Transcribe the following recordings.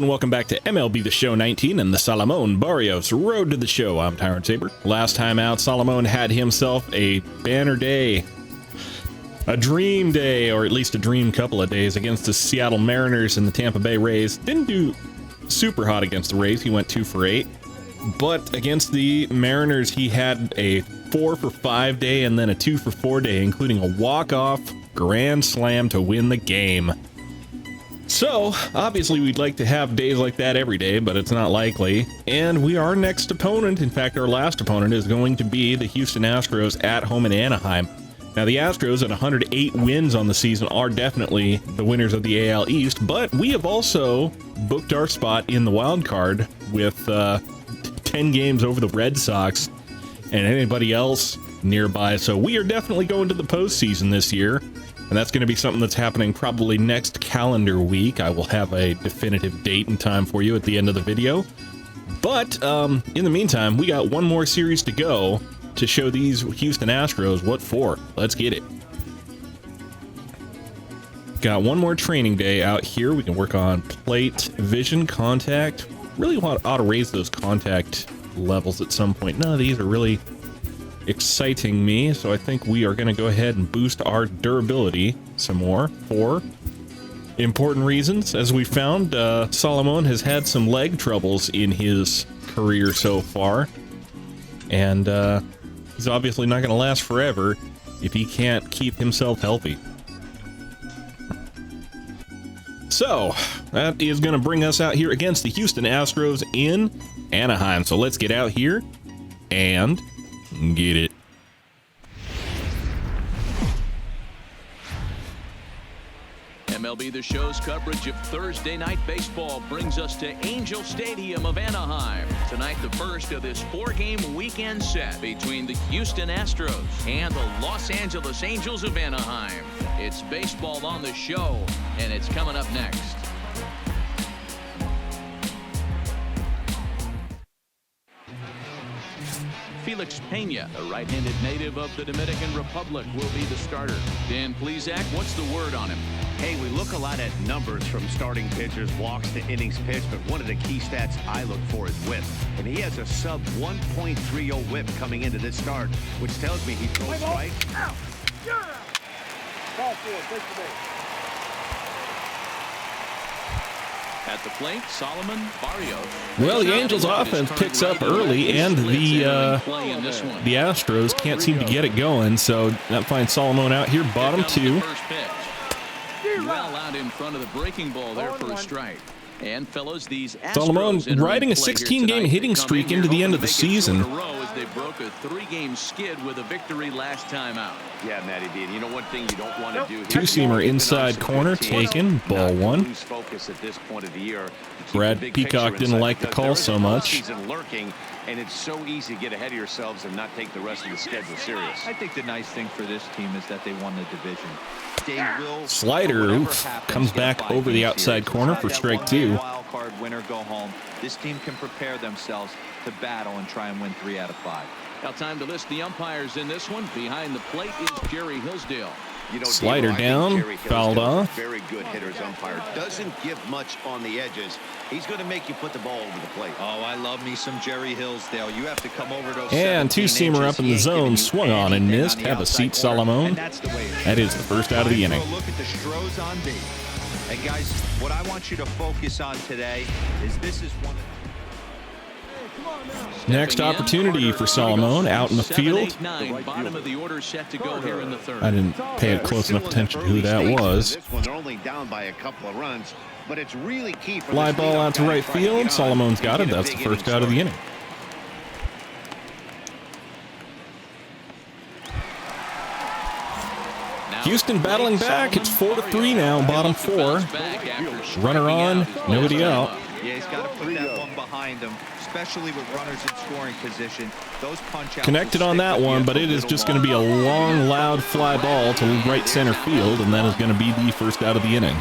and welcome back to MLB The Show 19 and the Salomon Barrios Road to the Show. I'm Tyrant Saber. Last time out, Salomon had himself a banner day, a dream day, or at least a dream couple of days against the Seattle Mariners and the Tampa Bay Rays. Didn't do super hot against the Rays. He went 2 for 8. But against the Mariners, he had a 4 for 5 day and then a 2 for 4 day, including a walk-off grand slam to win the game. So, obviously we'd like to have days like that every day, but it's not likely. And our next opponent, in fact our last opponent, is going to be the Houston Astros at home in Anaheim. Now the Astros at 108 wins on the season are definitely the winners of the AL East, but we have also booked our spot in the wild card with 10 games over the Red Sox and anybody else nearby. So we are definitely going to the postseason this year. And that's going to be something that's happening probably next calendar week. I will have a definitive date and time for you at the end of the video. But in the meantime, we got one more series to go to show these Houston Astros what for. Let's get it. Got one more training day out here. We can work on plate vision, contact. Really ought to raise those contact levels at some point. None of these are really exciting me, so I think we are going to go ahead and boost our durability some more for important reasons. As we found, Salomon has had some leg troubles in his career so far, and he's obviously not going to last forever if he can't keep himself healthy. So that is going to bring us out here against the Houston Astros in Anaheim. So let's get out here and get it. MLB The Show's coverage of Thursday Night Baseball brings us to Angel Stadium of Anaheim. Tonight, the first of this 4-game weekend set between the Houston Astros and the Los Angeles Angels of Anaheim. It's baseball on the show, and it's coming up next. Felix Pena, a right-handed native of the Dominican Republic, will be the starter. Dan Plesac, what's the word on him? Hey, we look a lot at numbers from starting pitchers, walks to innings pitched, but one of the key stats I look for is whip. And he has a sub 1.30 whip coming into this start, which tells me he throws strike. Out. You're out. Ball field, take the base. At the plate, Salomon Barrios. Well, the Angels offense picks up early, and the Astros can't seem to get it going, so that finds Salomon out here, bottom 2. Well out in front of the breaking ball there for a strike. And fellows, these Salomon riding a 16-game hitting streak into the end of the season. They broke a 3-game skid with a victory last time out. Yeah, Matty D. You know one thing you don't want to do. Two-seamer inside corner taken, ball 1. Lose focus at this point of the year. Brad Peacock didn't like the call so much. Lurking, and it's so easy to get ahead of yourselves and not take the rest of the schedule serious. I think the nice thing for this team is that they won the division. They will Slider comes back over the outside corner for strike 2. Wild card winner go home. This team can prepare themselves to battle and try and win 3 out of 5. Now time to list the umpires in this one. Behind the plate is Jerry Hillsdale. You know, Slider down, fouled off. Very good hitters umpire. Doesn't give much on the edges. He's going to make you put the ball over the plate. Oh, I love me some Jerry Hillsdale. You have to come over those. And two-seamer up in the zone, swung on and missed. Have a seat, Salomon. That is the first out of the inning. Look at the Stros on B. And guys, what I want you to focus on today is this is one of Next opportunity for Salomon out in the field. Bottom of the order set to go here in the third. I didn't pay it close enough attention to who that was. This one, they're only down by a couple of runs, but it's really key for Fly ball out to right field. Salomon's got it. That's the first out of the inning. Houston battling back. It's 4-3 now, bottom 4. Runner on, nobody out. Yeah, he's got to put that one behind him, especially with runners in scoring position. Those punch outs Connected on that one, but it is just going to be a long, loud fly ball to right center field, and that is going to be the first out of the inning.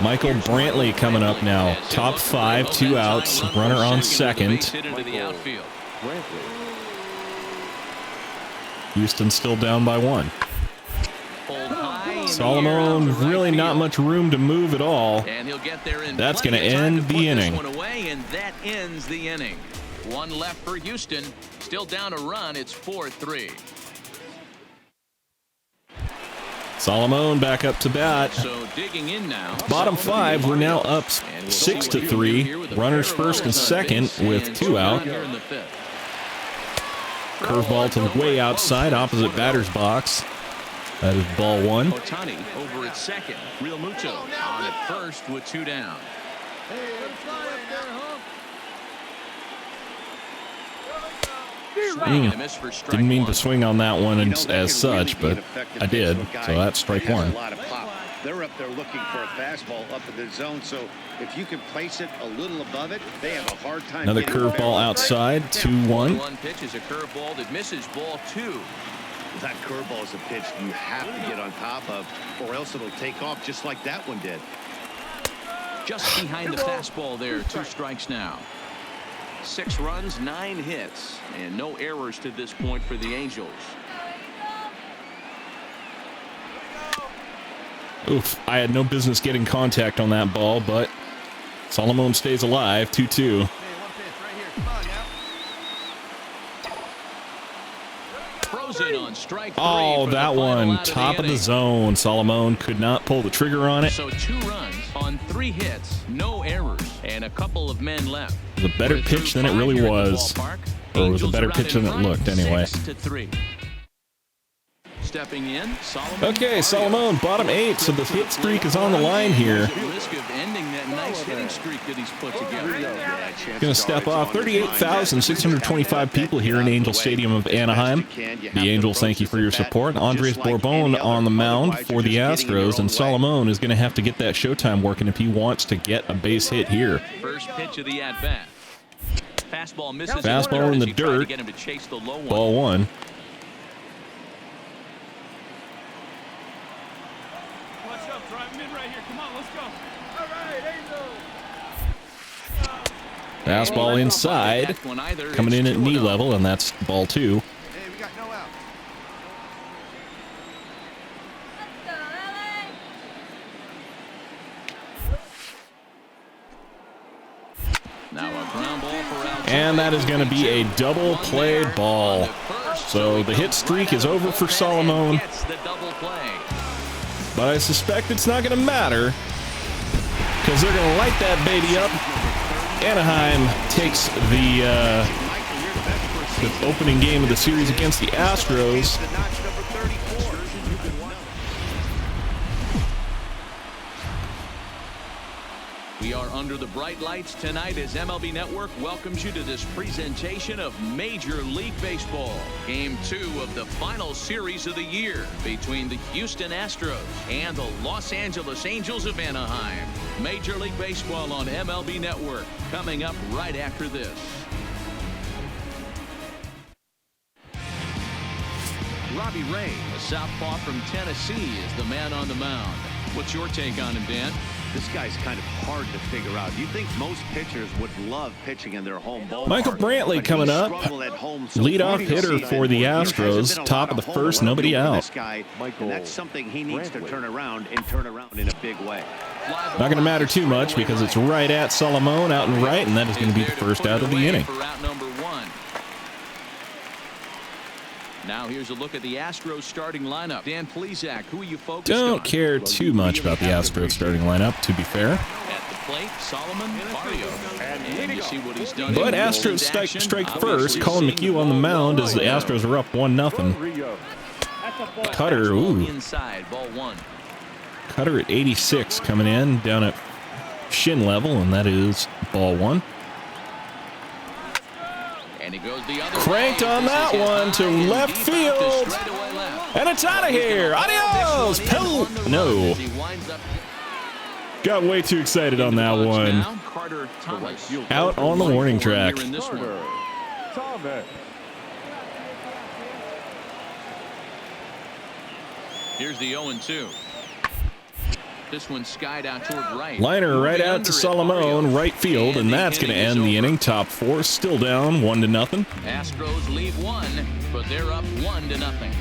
Michael Brantley coming up now. Top 5, 2 outs, runner on second. Houston still down by 1. Salomon, really not much room to move at all. And he'll get there in That's plenty going of to time end put the this inning. one away, and that ends the inning. One left for Houston. Still down a run. It's 4-3. Salomon back up to bat. So digging in now. Bottom five, we're now up 6-3. Runners first and second with 2 out. Curveball to the way outside, opposite batter's box. That is ball 1. Otani over at second. Real Muto on at first with 2 down. Didn't mean to swing on that one as such, but I did. So that's strike 1. They're up there looking for a fastball up in the zone, so if you can place it a little above it, they have a hard time. Another curveball outside, 2-1. One pitch is a curveball that misses, ball 2. That curveball is a pitch you have to get on top of, or else it'll take off just like that one did. Just behind the fastball there. 2 strikes now. 6 runs, 9 hits, and no errors to this point for the Angels. Oof, I had no business getting contact on that ball, but Salomon stays alive, 2-2. Frozen on strike 3 Oh, for that the final one, out of top the of the inning. zone. Salomon could not pull the trigger on it. So 2 runs on 3 hits, no errors, and a couple of men left. It was a better We're pitch through than it 5 really here at the was. ballpark. Or it was a Angels better are out pitch in than it front, looked anyway. 6-3. Stepping in, Salomon Okay, Barrios. Salomon, bottom 8, so the hit streak is on the line here. At risk of ending that nice hitting streak that he's put together. Going to step off. 38,625 people here in Angel Stadium of Anaheim. The Angels, thank you for your support. Andres Bourbon on the mound for the Astros, and Salomon is going to have to get that showtime working if he wants to get a base hit here. First pitch of the at-bat. Fastball misses. Fastball in the as he tried to dirt. get him to chase the low one. Ball 1. Fastball inside, coming in at knee level, and that's ball 2. Now a ground ball for Altuve. And that is going to be a double play ball. So the hit streak is over for Salomon, Gets the double play. but I suspect it's not going to matter because they're going to light that baby up. Anaheim takes the opening game of the series against the Astros. We are under the bright lights tonight as MLB Network welcomes you to this presentation of Major League Baseball. Game 2 of the final series of the year between the Houston Astros and the Los Angeles Angels of Anaheim. Major League Baseball on MLB Network coming up right after this. Robbie Ray, a southpaw from Tennessee, is the man on the mound. What's your take on him, Dan? This guy's kind of hard to figure out. You think most pitchers would love pitching in their home ballpark. Michael Brantley but coming he up. struggled at home, so Leadoff what do you hitter see for then? the There hasn't Astros. been a Top lot of the home first, run nobody for out. this guy, and that's something he needs to turn around in a big way. Not going to matter too much because it's right at Salomon out and right, and that is going to be the first out of the inning. For out number 1. Now here's a look at the Astros starting lineup. Dan Plesac, who are you focused on? Don't care too much about the Astros starting lineup, to be fair. At the plate, Salomon Barrios. And you see what he's done. But in Astros bold action. strike first. Obviously Colin seeing McHugh on the ball mound one. as the Astros are up 1-0. Cutter, Fastball ooh. inside, ball 1. Cutter at 86 coming in, down at shin level, and that is ball 1. And he goes the other Cranked way. on This that is hit one to high and left deep out to field. straightaway left. And it's out of here. Adios. PEL. No. Got way too excited on that one. Out on the warning track. Here's the 0-2. This one skied out toward right. Liner right out to Salomon, right field, and that's going to end the inning. Top 4 still down 1-0. Astros lead 1, but they're up 1-0.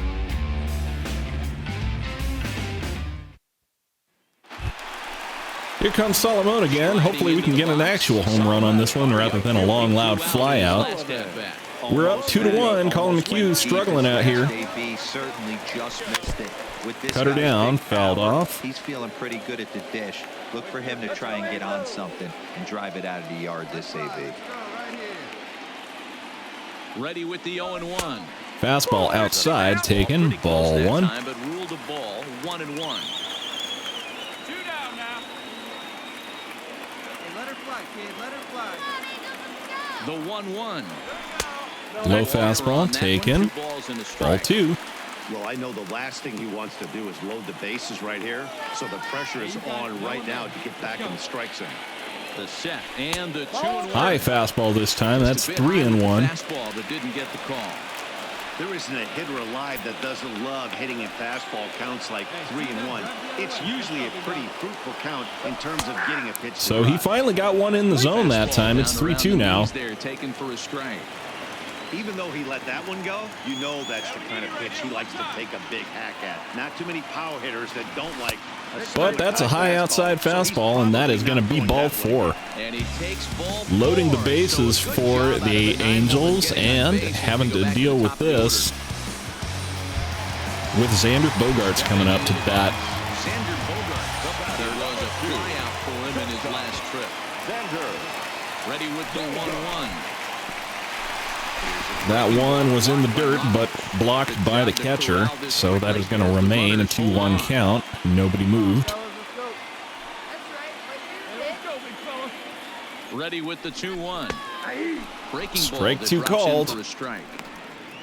Here comes Salomon again. Hopefully we can get an actual home run on this one rather than a long, loud fly out. We're up 2-1. Colin McHugh's struggling out here. Cut her down, fouled off. He's feeling pretty good at the dish. Look for him to try and get on something and drive it out of the yard this AB. Ready with the 0-1. Fastball outside, taken, ball one. But ruled a ball, 1-1. 2 down now. Hey, let her fly, kid. Let her fly. The 1-1. Low fastball, taken, ball two. Well, I know the last thing he wants to do is load the bases right here, so the pressure is on right now to get back in the strike zone. The set and the 2-1. High fastball this time. That's 3-1. Fastball that didn't get the call. There isn't a hitter alive that doesn't love hitting a fastball counts like 3-1. It's usually a pretty fruitful count in terms of getting a pitch. So he finally got one in the zone that time. It's 3-2 now. They're taken for a strike. Even though he let that one go, you know that's the kind of pitch he likes to take a big hack at. Not too many power hitters that don't like. But that's a high outside fastball, and that is going to be ball four. And he takes ball Loading the bases for the Angels and having to deal with this with Xander Bogaerts coming up to bat. Xander Bogaerts. There was a flyout for him in his last trip. Xander. Ready with the 1-1. That one was in the dirt, but blocked by the catcher, so that is going to remain a 2-1 count. Nobody moved. Ready with the 2-1. Breaking Strike ball two that drops in called. for a strike.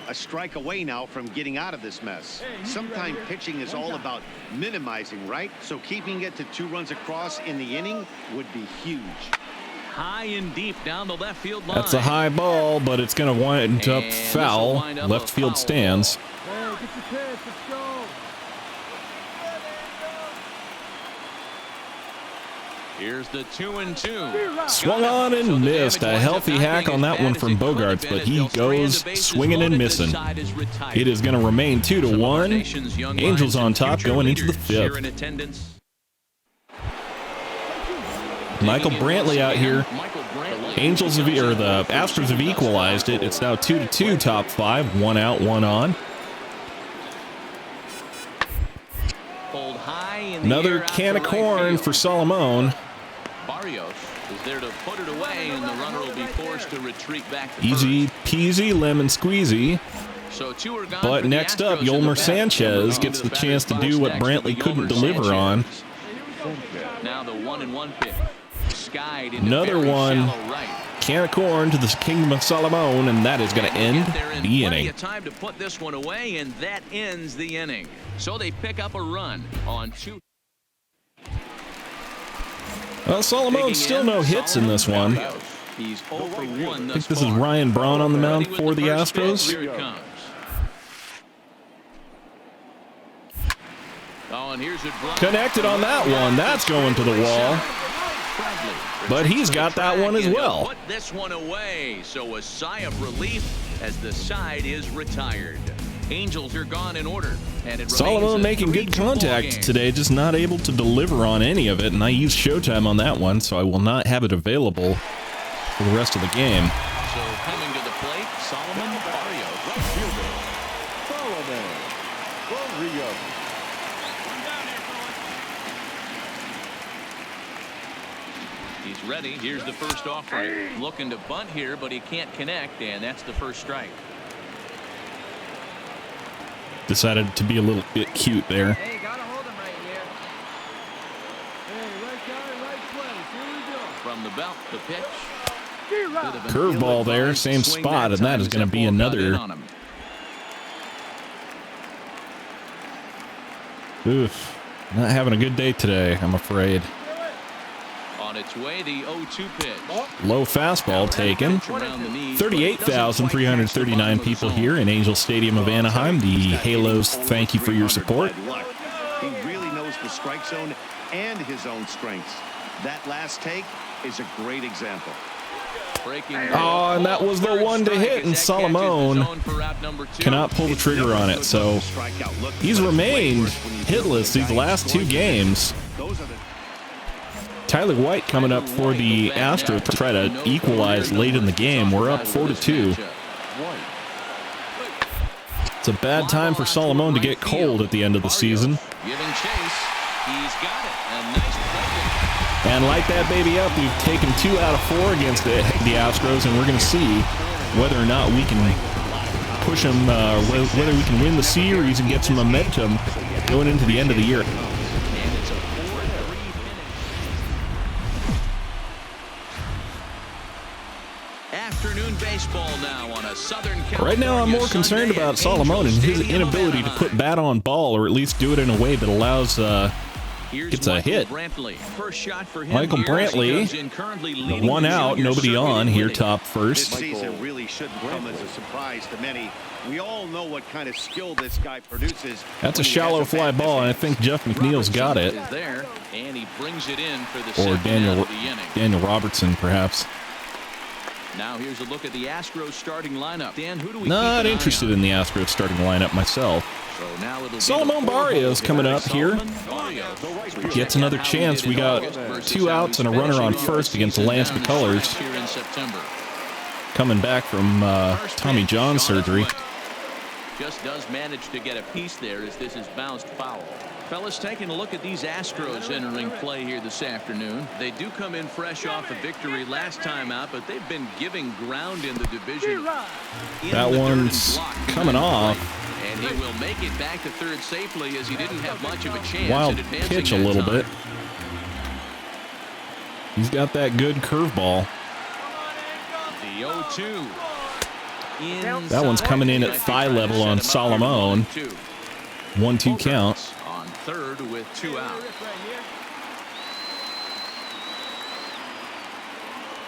A strike away now from getting out of this mess. Sometimes pitching is all about minimizing, right? So keeping it to 2 runs across in the inning would be huge. High and deep down the left field line. That's a high ball, but it's going to wind up foul. Left field stands. Hey, get your pitch. Let's go. Here's the 2-2. Swung on and missed. A healthy hack on that one from Bogaerts, but he goes swinging and missing. It is going to remain 2-1. Angels on top going into the 5th. Michael Brantley out here. Angels have, or the Astros have equalized it. It's now 2-2 top 5. 1 out, 1 on. Another can of corn for Salomon. Barrios is there to put it away, and the runner will be forced to retreat back to Easy first. peasy, lemon squeezy. So 2 are gone. But next up, Yolmer Sanchez gets the chance to do what Brantley couldn't deliver on. Now the 1-1 pitch. Skied into Another very one. shallow right. Can of corn to the Kingdom of Salomon, and that is going to end the inning. Time to put this one away, and that ends the inning. So they pick up a run on 2. Well, Salomon still no hits in this one. He's 0 for 1 I think this is Ryan Braun on the mound for the Astros. Here it comes. Oh, and here's it. Connected on that one. That's going to the wall. But he's got that one as well. Put this one away. So a sigh of relief as the side is retired. Angels are gone in order. And it Salomon making good contact today, just not able to deliver on any of it. And I used Showtime on that one, so I will not have it available for the rest of the game. So coming to the plate, Salomon Barrios. Right fielder. Salomon Barrios. One down here, fellas. He's ready. Here's the first offering. Looking to bunt here, but he can't connect, and that's the first strike. Decided to be a little bit cute there. Hey, gotta hold him right here. Hey, right guy, right place. Here we go. From the belt, the pitch. Curveball there, same spot, and that is going to be another. Oof, not having a good day today, I'm afraid. On its way, the 0-2 pitch. Low fastball taken. 38,339 people here in Angel Stadium of Anaheim. The Halos, thank you for your support. He really knows the strike zone and his own strengths. That last take is a great example. Oh, and that was the one to hit, and Salomon cannot pull the trigger on it. So he's remained hitless these last 2 games. Tyler White coming up for the Astros to try to equalize late in the game. We're up 4-2. It's a bad time for Salomon to get cold at the end of the season. Giving chase. He's got it. A nice play. And light that baby up. We've taken 2 out of 4 against the Astros, and we're going to see whether or not we can push them, whether we can win the series and get some momentum going into the end of the year. Afternoon baseball now on a Southern California Right now, I'm more concerned Sunday about at Salomon and Angel his Stadium of inability to Anaheim. put bat on ball, or at least do it in a way that allows gets a hit. First shot for him Michael here as he Brantley, goes in, currently leading 1 the out, junior nobody circuit on in here, winning. top This first. season really shouldn't come as a surprise to many. We all know what kind of skill this guy produces. That's a when he shallow has fly bat ball, and I defense. think Jeff McNeil's got it. Is there, and he brings it in for the Or second out of the inning. Daniel Robertson, perhaps. Now here's a look at the Astros starting lineup. Dan, who do we Not keep an eye interested on? in the Astros starting lineup myself. So now it'll be Salomon the Barrios coming up here. Salomon Barrios. Gets another chance. We got 2 outs and a runner on first against the Lance McCullers. Here in September. Coming back from Tommy John surgery. Just does manage to get a piece there as this is bounced foul. Fellas, taking a look at these Astros entering play here this afternoon. They do come in fresh off a victory last time out, but they've been giving ground in the division. That one's coming off. And he will make it back to third safely as he didn't have much of a chance Wild at advancing pitch a that little time. bit. He's got that good curveball. The 0-2. That one's coming in at thigh level on Salomon. 1-2 count. On third with 2 out.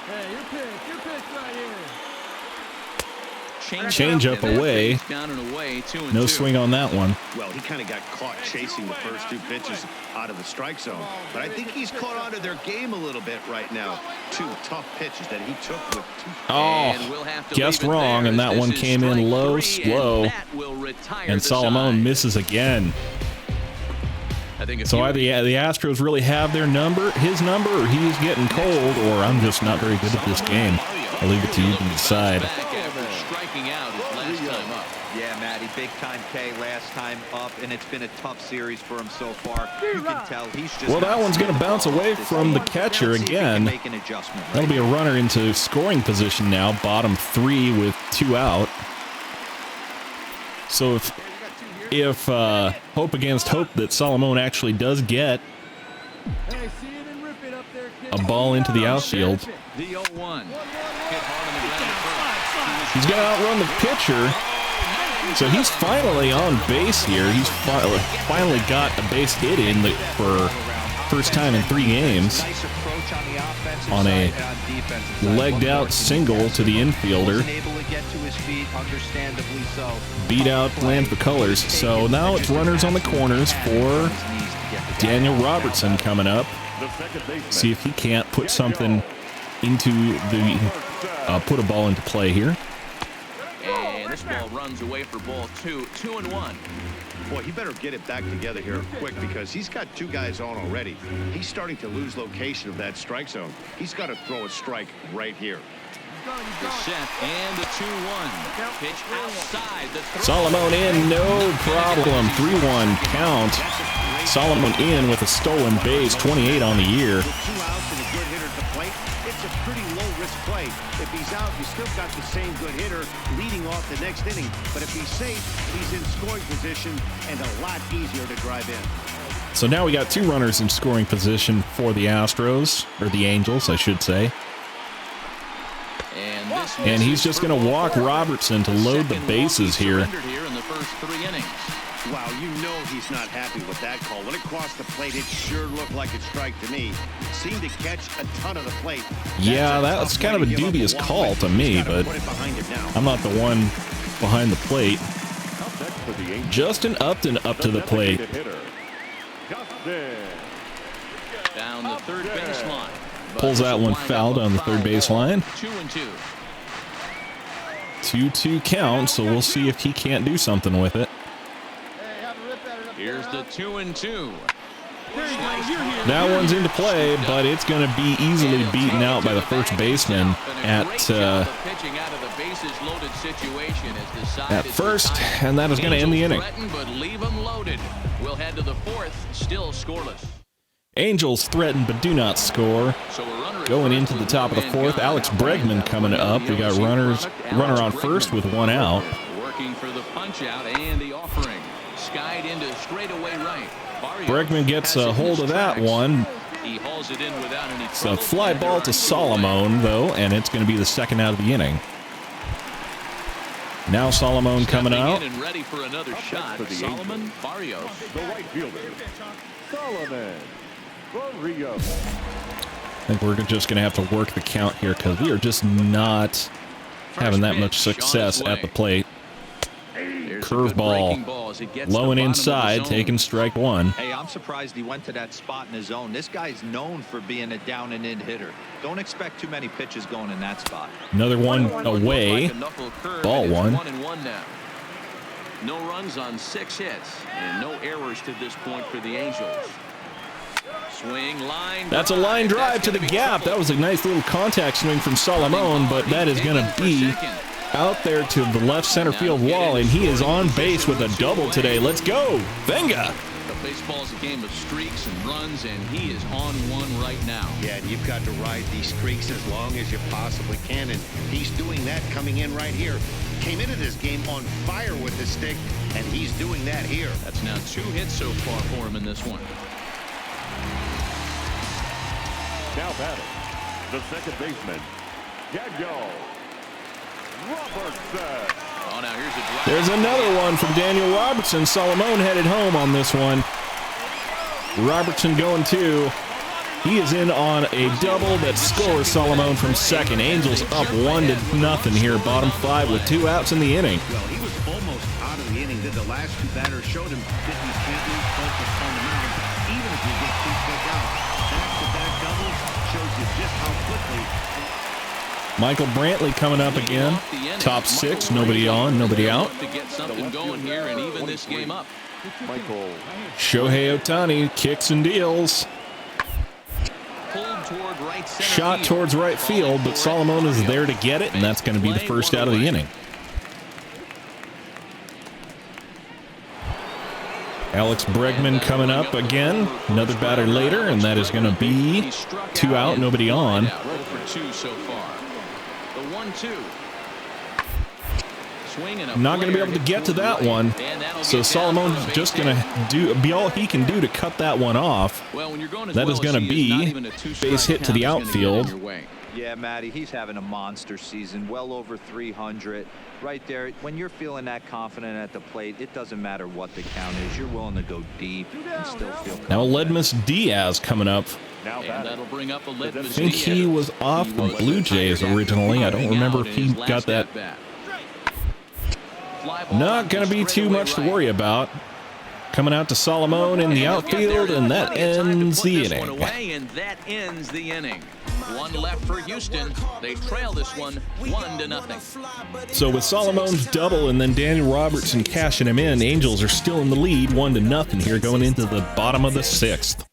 Hey, your pitch right here. Change up away. Down and away, 2-2. No swing on that one. Well, he kind of got caught chasing the first 2 pitches out of the strike zone. But I think he's caught onto their game a little bit right now. 2 tough pitches that he took with 2. And we'll have Oh, to guessed leave it wrong, there and as that this one is came in strike low, 3, slow. and that will retire And the Salomon side. misses again. I think if So you- either the Astros really have their number, his number, or he's getting cold, or I'm just not very good at this game. I'll leave it to you to decide. Back after striking out his last time up. Yeah, Matty, big time K last time up, and it's been a tough series for him so far. You can tell he's just. Well, that not one's going to seeing bounce the ball away this from the season. catcher Let's see if he can again. make an adjustment. That'll be a runner into scoring position now, bottom 3 with 2 out. So if hope against hope that Salomon actually does get Hey, see it and rip it up there, kid. a ball into the outfield, The 0-1. Hit hard on the ground first. he's going to outrun the pitcher. So he's finally on base here. He's finally got a base hit in for first time in 3 games Nice approach on the offensive on a side and on defensive side. legged What more out can you single ask to the for? infielder. Wasn't able to get to his feet, understandably so. Beat out Lance McCullers. So now it's runners on the corners for Daniel Robertson coming up. See if he can't put something into the put a ball into play here. And this ball runs away for ball 2. 2-1. Boy, he better get it back together here quick because he's got 2 guys on already. He's starting to lose location of that strike zone. He's got to throw a strike right here. The set and the 2-1. Pitch outside the throw. Salomon in, no problem. 3-1 count. Salomon in with a stolen base, 28 on the year. With 2 outs and a good hitter at the plate, it's a pretty low-risk play. If he's out, you still got the same good hitter leading off the next inning. But if he's safe, he's in scoring position and a lot easier to drive in. So now we got 2 runners in scoring position for the Astros, or the Angels, I should say. And he's just going to walk Robertson to load the bases here. Here in the first 3 innings. Wow, you know he's not happy with that call. When it crossed the plate, it sure looked like a strike to me. Seemed to catch a ton of the plate. Yeah, that's kind of a dubious call to me, but I'm not the one behind the plate. Justin Upton up to the plate. Down the third baseline. Pulls that one foul down the third baseline. 2-2. 2-2 count, so we'll see if he can't do something with it. Here's the 2-2. That one's into play, but it's going to be easily beaten out by the first baseman at first, and that is going to end the inning. We'll head to the fourth, still scoreless. Angels threaten but do not score. Going into the top of the fourth, Alex Bregman coming up. We got runner on first with one out. Working for the punch out and the offering. Skied into straightaway right. Bregman gets a hold of that one. He hauls it in without any It's a fly ball to Salomon, though, and it's going to be the second out of the inning. Now Salomon coming out. And ready for another shot. Salomon Barrios. The right fielder, Salomon Barrios. I think we're just going to have to work the count here because we are just not having that much success at the plate. Curveball, low and inside, taking strike one. Hey, I'm surprised he went to that spot in his zone. This guy's known for being a down and in hitter. Don't expect too many pitches going in that spot. Another one away. Ball one. 1-1 now. No runs on 6 hits and no errors to this point for the Angels. Swing line. That's a line drive to the gap. That was a nice little contact swing from Salomon, but that is going to be out there to the left center field wall, and he is on base with a double today. Let's go, Venga. Baseball's a game of streaks and runs, and he is on one right now. Yeah, and you've got to ride these streaks as long as you possibly can, and he's doing that coming in right here. Came into this game on fire with his stick, and he's doing that here. That's now 2 hits so far for him in this one. Now batting, the second baseman, Daniel Robertson. Oh, now here's a drive. There's another one from Daniel Robertson. Salomon headed home on this one. Robertson going two. He is in on a double that scores Salomon from second. Angels up 1-0 here. Bottom 5 with 2 outs in the inning. Well, he was almost out of the inning. Did the last 2 batters showed him that he can't lose focus on the mound, even if you get 2 quick outs. Back-to-back doubles shows you just how quickly. Michael Brantley coming up again. Top 6, nobody on, nobody out. To get something going here and even this game up. Shohei Ohtani kicks and deals. Toward right center Shot field. towards right field, but Salomon is there to get it, and that's going to be the first out of the inning. Alex Bregman coming up again. Another batter later, and that is going to be 2 out, nobody on. 0 for 2 so far. The 1-2. Not going to be able to get to that one, so Salomon's just going to be all he can do to cut that one off. That is going to be base hit to the outfield. Yeah, Matty, he's having a monster season, well over 300. Right there, when you're feeling that confident at the plate, it doesn't matter what the count is. You're willing to go deep and still feel confident. Now Ledmus Diaz coming up. And that'll bring up a Ledmus I think he was off the Blue Jays originally. I don't remember if he got that. Not going to be too much to worry about. Coming out to Salomon in the outfield, and that ends the inning. And that ends the inning. 1 left for Houston. They trail this one 1-0. So with Salomon's double and then Daniel Robertson cashing him in, Angels are still in the lead 1-0 here going into the bottom of the 6th.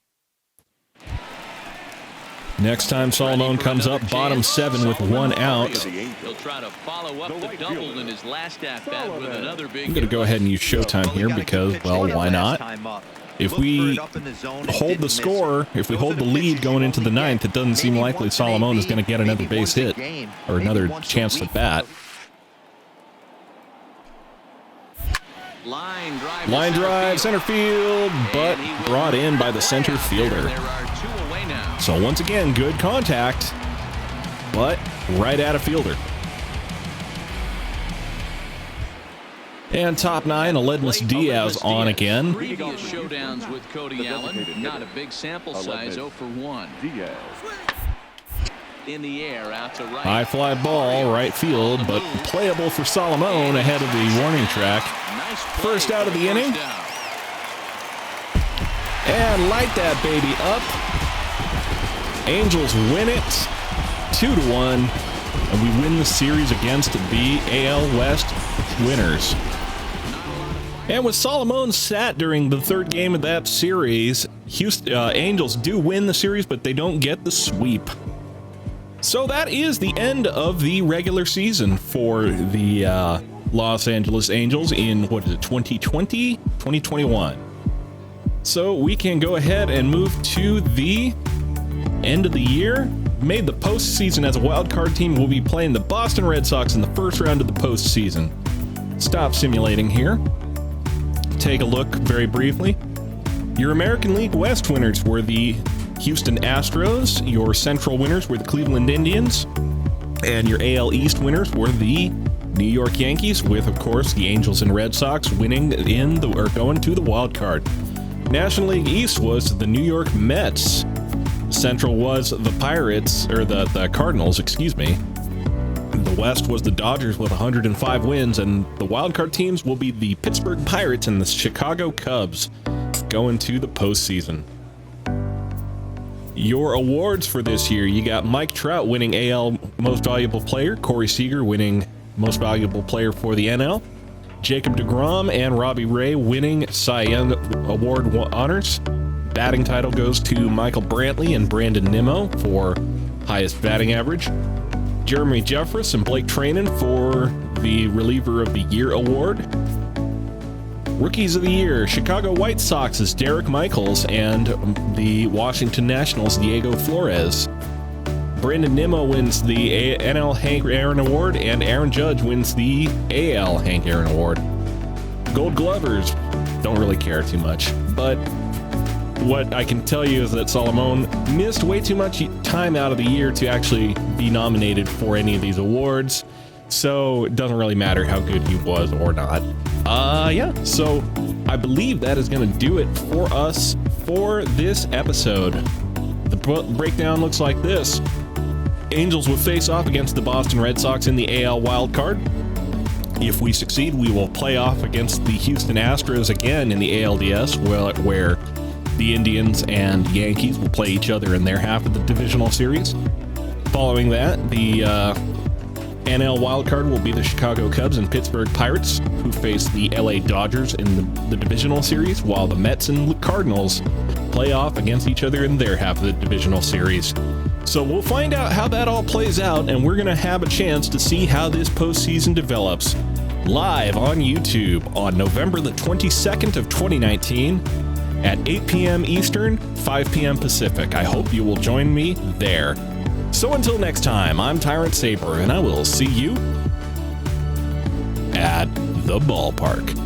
Next time Salomon comes up, bottom 7 with 1 out. He'll try to follow up the double in his last at-bat with another big. I'm going to go ahead and use Showtime here because, well, why not? If we hold the score, if we hold the lead going into the 9th, it doesn't seem likely Salomon is going to get another base hit or another chance to bat. Line drive, center field, but brought in by the center fielder. So once again, good contact, but right at a fielder. And top 9, Ledmus Diaz on again. Previous showdowns with Cody Allen, not a big sample size, 0 for 1. In the air, out to right. High fly ball, right field, but playable for Salomon ahead of the warning track. First out of the inning. And light that baby up. Angels win it 2-1, and we win the series against the AL West winners. And with Salomon sat during the third game of that series, Houston Angels do win the series, but they don't get the sweep. So that is the end of the regular season for the Los Angeles Angels in, 2020, 2021. So we can go ahead and move to the end of the year. Made the postseason as a wild card team. We'll be playing the Boston Red Sox in the first round of the postseason. Stop simulating here. Take a look very briefly. Your American League West winners were the Houston Astros. Your Central winners were the Cleveland Indians. And your AL East winners were the New York Yankees, with, of course, the Angels and Red Sox winning going to the wild card. National League East was the New York Mets. Central was the Pirates, or the Cardinals, excuse me. The West was the Dodgers with 105 wins, and the wildcard teams will be the Pittsburgh Pirates and the Chicago Cubs going to the postseason. Your awards for this year, you got Mike Trout winning AL Most Valuable Player, Corey Seager winning Most Valuable Player for the NL, Jacob deGrom and Robbie Ray winning Cy Young Award honors. Batting title goes to Michael Brantley and Brandon Nimmo for highest batting average. Jeremy Jeffress and Blake Treinen for the Reliever of the Year award. Rookies of the Year, Chicago White Sox's Derek Michaels and the Washington Nationals' Diego Flores. Brandon Nimmo wins the NL Hank Aaron Award, and Aaron Judge wins the AL Hank Aaron Award. Gold Glovers, don't really care too much, but what I can tell you is that Salomon missed way too much time out of the year to actually be nominated for any of these awards, so it doesn't really matter how good he was or not. So I believe that is going to do it for us for this episode. The breakdown looks like this. Angels will face off against the Boston Red Sox in the AL wildcard. If we succeed, we will play off against the Houston Astros again in the ALDS, where the Indians and Yankees will play each other in their half of the divisional series. Following that, the NL wildcard will be the Chicago Cubs and Pittsburgh Pirates, who face the LA Dodgers in the divisional series, while the Mets and Cardinals play off against each other in their half of the divisional series. So we'll find out how that all plays out, and we're going to have a chance to see how this postseason develops live on YouTube on November the 22nd of 2019 at 8 p.m. Eastern, 5 p.m. Pacific. I hope you will join me there. So until next time, I'm Tyrant Saber, and I will see you at the ballpark.